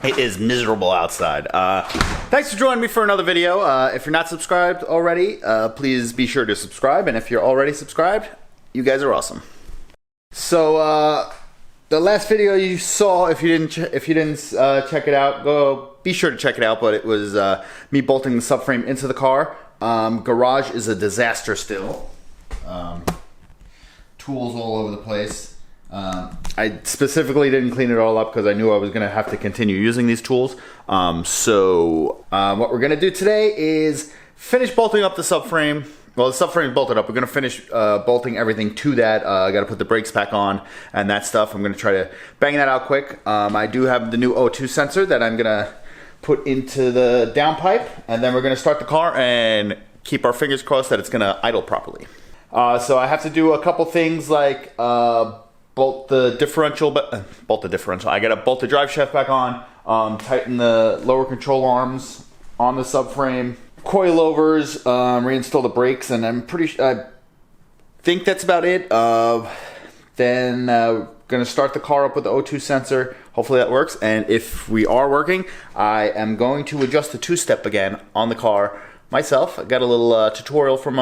It is miserable outside. Thanks for joining me for another video. If you're not subscribed already, please be sure to subscribe. And if you're already subscribed, you guys are awesome. So the last video you saw, if you didn't check it out, be sure to check it out. But it was me bolting the subframe into the car. Garage is a disaster still. Tools all over the place. I specifically didn't clean it all up because I knew I was going to have to continue using these tools. So what we're going to do today is finish bolting up the subframe. Well, the subframe is bolted up. We're going to finish bolting everything to that. I got to put the brakes back on and that stuff. I'm going to try to bang that out quick. I do have the new O2 sensor that I'm going to put into the downpipe, and then we're going to start the car and keep our fingers crossed that it's going to idle properly. So I have to do a couple things like bolt the differential. I got to bolt the drive shaft back on, tighten the lower control arms on the subframe, coilovers, reinstall the brakes, and I think that's about it. Then gonna start the car up with the O2 sensor. Hopefully that works. And if we are working, I am going to adjust the two-step again on the car myself. I got a little tutorial from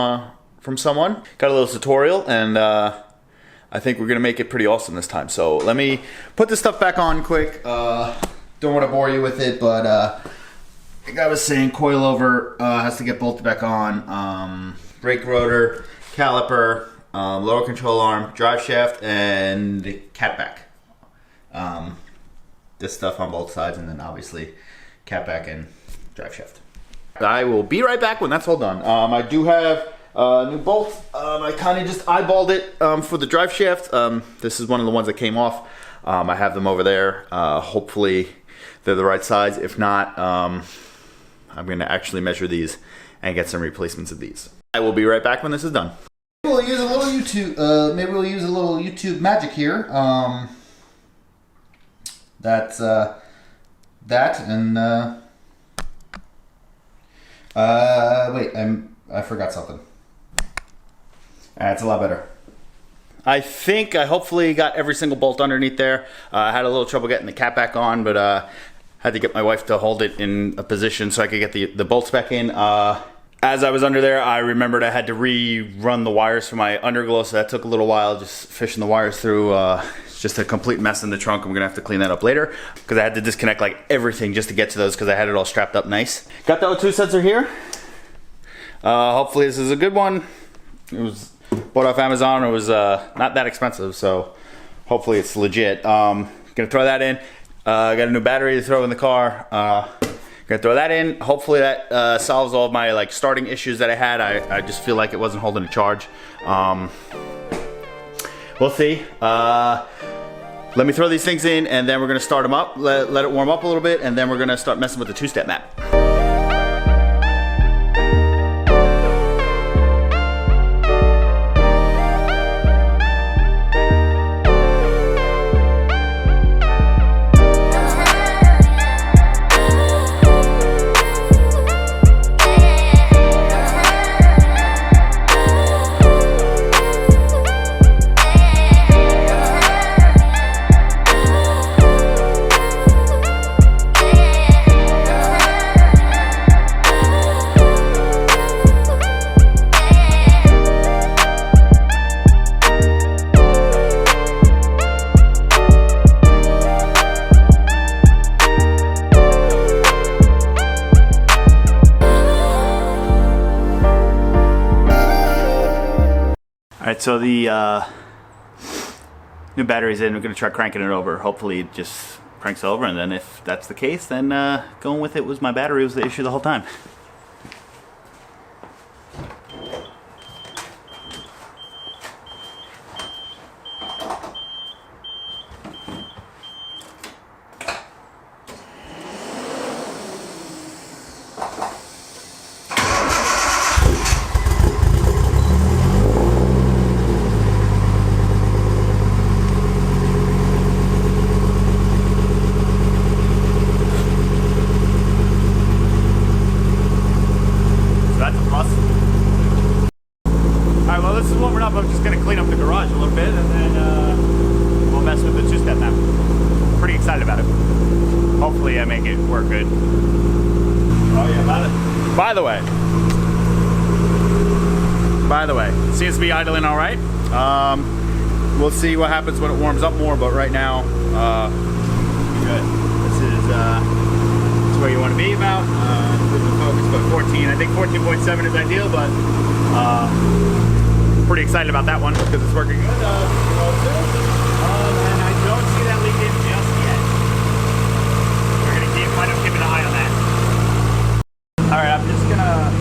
someone. Got a little tutorial, and I think we're gonna make it pretty awesome this time. So let me put this stuff back on quick. Don't want to bore you with it, but like I was saying, coilover has to get bolted back on. Brake rotor, caliper, lower control arm, drive shaft, and catback. This stuff on both sides, and then obviously catback and drive shaft. I will be right back when that's all done. I do have new bolts. I kind of just eyeballed it for the drive shaft. This is one of the ones that came off. I have them over there. Hopefully they're the right size. If not, I'm going to actually measure these and get some replacements of these. I will be right back when this is done. We'll use a little YouTube. Maybe we'll use a little YouTube magic here. That's that, and wait, I forgot something. That's a lot better. I think I hopefully got every single bolt underneath there. I had a little trouble getting the cap back on, but had to get my wife to hold it in a position so I could get the bolts back in. As I was under there, I remembered I had to rerun the wires for my underglow, so that took a little while, just fishing the wires through. It's just a complete mess in the trunk. I'm gonna have to clean that up later because I had to disconnect like everything just to get to those because I had it all strapped up nice. Got the O2 sensor here. Hopefully this is a good one. It was bought off Amazon. It was not that expensive, so hopefully it's legit. Gonna throw that in. Got a new battery to throw in the car. Gonna throw that in. Hopefully that solves all of my like starting issues that I had. I just feel like it wasn't holding a charge. We'll see. Let me throw these things in, and then we're gonna start them up. Let it warm up a little bit, and then we're gonna start messing with the two-step map. Alright, so the new battery's in. We're going to try cranking it over. Hopefully it just cranks over, and then if that's the case, then going with it was my battery was the issue the whole time. I'm just going to clean up the garage a little bit, and then we'll mess with the two-step map. Pretty excited about it. hopefully I make it work good. Oh yeah, by the way, seems to be idling all right. We'll see what happens when it warms up more, but right now, good. This is where you want to be about. Focus, but 14. I think 14.7 is ideal, but pretty excited about that one because it's working good. And I don't see that leak in just yet. We're gonna wind up keeping an eye on that. All right, I'm just gonna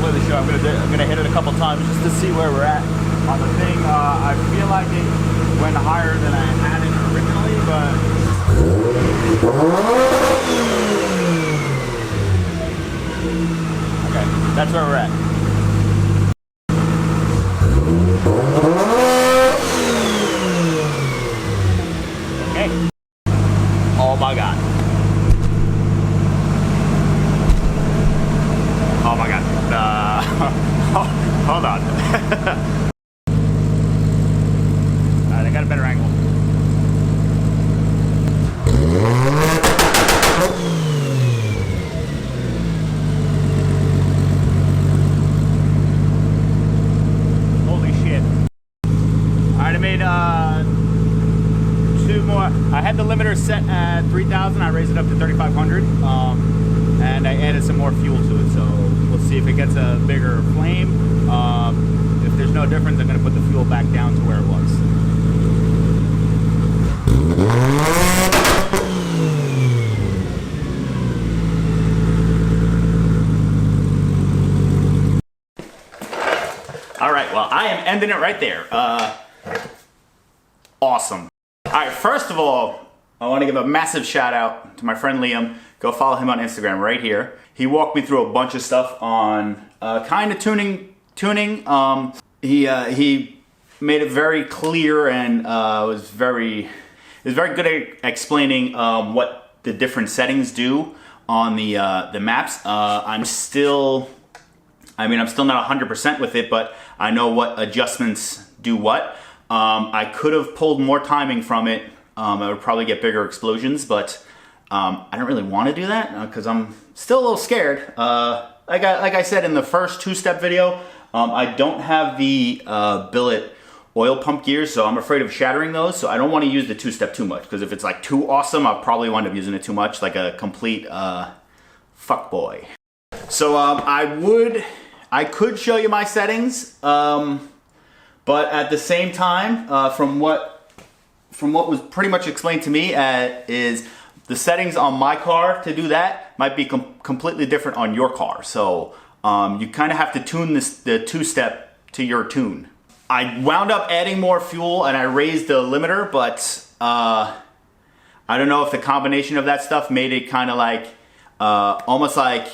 play the show. I'm gonna hit it a couple times just to see where we're at on the thing. I feel like it went higher than I had it originally, but okay, that's where we're at. Okay. Oh my god. Oh my god. Hold on. Alright, I got a better angle. Holy shit. Alright, I made two more. I had the limiter set at 3,000. I raised it up to 3,500. And I added some more fuel to it, so we'll see if it gets a bigger flame. If there's no difference, I'm going to put the fuel back down to where it was. All right, well, I am ending it right there. Awesome. All right, first of all, I want to give a massive shout out to my friend Liam. Go follow him on Instagram right here. He walked me through a bunch of stuff on kind of tuning. He made it very clear and was very good at explaining what the different settings do on the maps. I'm still not 100% with it, but I know what adjustments do what. I could have pulled more timing from it. I would probably get bigger explosions, but I don't really want to do that because I'm still a little scared. Like I said in the first two-step video, I don't have the billet oil pump gears, so I'm afraid of shattering those, so I don't want to use the two-step too much, because if it's like too awesome, I'll probably wind up using it too much, like a complete fuckboy. So I could show you my settings, but at the same time, from what was pretty much explained to me is the settings on my car to do that might be completely different on your car. So you kind of have to tune the two-step to your tune. I wound up adding more fuel and I raised the limiter, but I don't know if the combination of that stuff made it kind of like almost like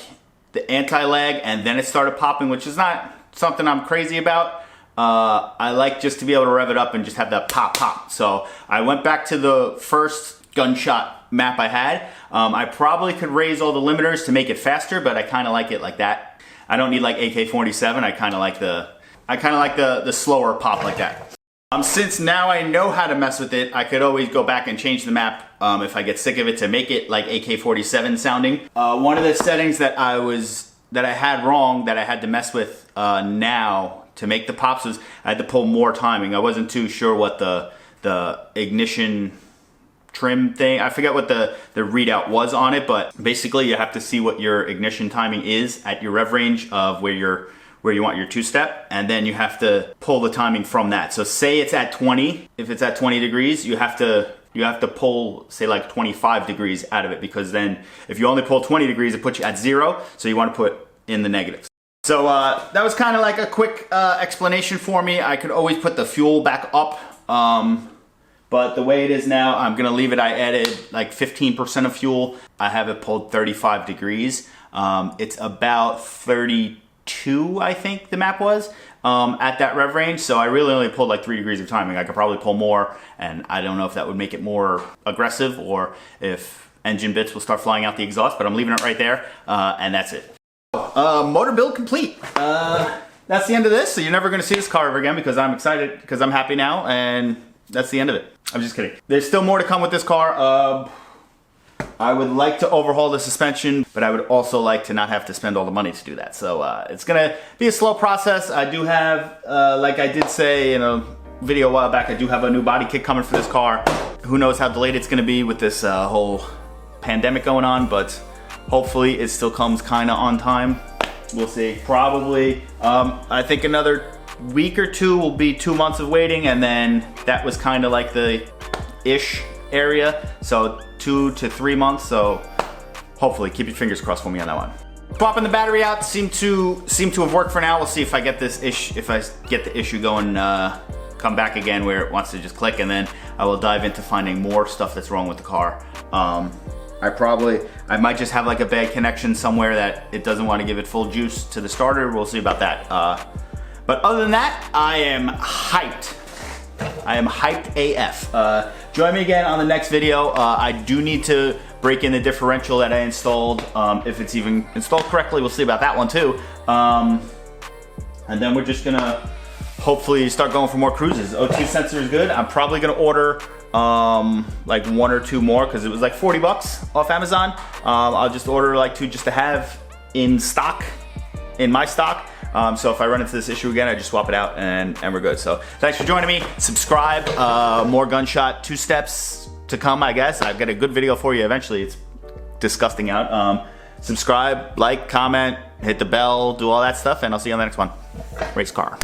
the anti-lag, and then it started popping, which is not something I'm crazy about. I like just to be able to rev it up and just have that pop pop. So I went back to the first Gunshot map I had. I probably could raise all the limiters to make it faster, but I kind of like it like that. I don't need like AK-47. I kind of like the slower pop like that. Since now I know how to mess with it, I could always go back and change the map if I get sick of it to make it like AK-47 sounding. One of the settings that I had wrong that I had to mess with now to make the pops was I had to pull more timing. I wasn't too sure what the ignition trim thing, I forget what the readout was on it, but basically you have to see what your ignition timing is at your rev range of where you want your two-step, and then you have to pull the timing from that. So say it's at 20, if it's at 20 degrees, you have to pull, say, like 25 degrees out of it, because then if you only pull 20 degrees, it puts you at 0, so you want to put in the negatives. So that was kind of like a quick explanation for me. I could always put the fuel back up, but the way it is now, I'm gonna leave it. I added like 15% of fuel. I have it pulled 35 degrees. It's about 32, I think the map was, at that rev range. So I really only pulled like 3 degrees of timing. I could probably pull more, and I don't know if that would make it more aggressive or if engine bits will start flying out the exhaust, but I'm leaving it right there, and that's it. Motor build complete. That's the end of this, so you're never gonna see this car ever again, because I'm excited, because I'm happy now, and that's the end of it. I'm just kidding. There's still more to come with this car. I would like to overhaul the suspension, but I would also like to not have to spend all the money to do that. So it's gonna be a slow process. I do have, like I did say in a video a while back, I do have a new body kit coming for this car. Who knows how delayed it's gonna be with this whole pandemic going on, but hopefully it still comes kinda on time. We'll see. Probably, I think another week or two will be 2 months of waiting, and then that was kind of like the ish area, so 2 to 3 months. So hopefully, keep your fingers crossed for me on that one. Swapping the battery out seem to have worked for now. We'll see if I get this if I get the issue going, come back again where it wants to just click, and then I will dive into finding more stuff that's wrong with the car. I might just have like a bad connection somewhere that it doesn't want to give it full juice to the starter. We'll see about that. But other than that, I am hyped. I am hyped AF. Join me again on the next video. I do need to break in the differential that I installed. If it's even installed correctly, we'll see about that one too. And then we're just gonna hopefully start going for more cruises. O2 sensor is good. I'm probably gonna order like 1 or 2 more because it was like 40 bucks off Amazon. I'll just order like 2 just to have in stock, in my stock. So if I run into this issue again, I just swap it out and we're good. So thanks for joining me. Subscribe, more Gunshot 2 steps to come, I guess. I've got a good video for you eventually. It's disgusting out. Subscribe, like, comment, hit the bell, do all that stuff, and I'll see you on the next one. Race car.